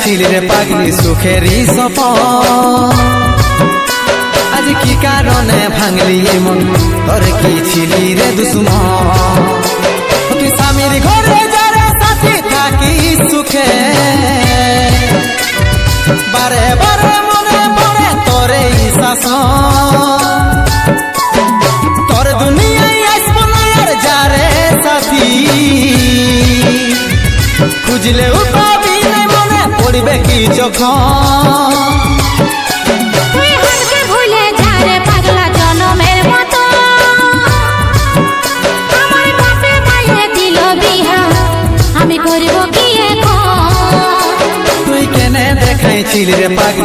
দেখাইছিলি রে পাগলি সুখেরই সপন আজ কি কারণে ভাঙলি মন তোর কি ছিলি রে দুশ্মন তুই স্বামীর ঘরে যারে সাথে থাকি সুখে বারে বারে মনে পড়ে তোরে শাসন তোর দুনিয়ায় আসবো না আর যারে সাথী খুঁজলেও পাবি না মনে পড়বে কি যখন তুই কেনে দেখাইছিলি রে পাগলি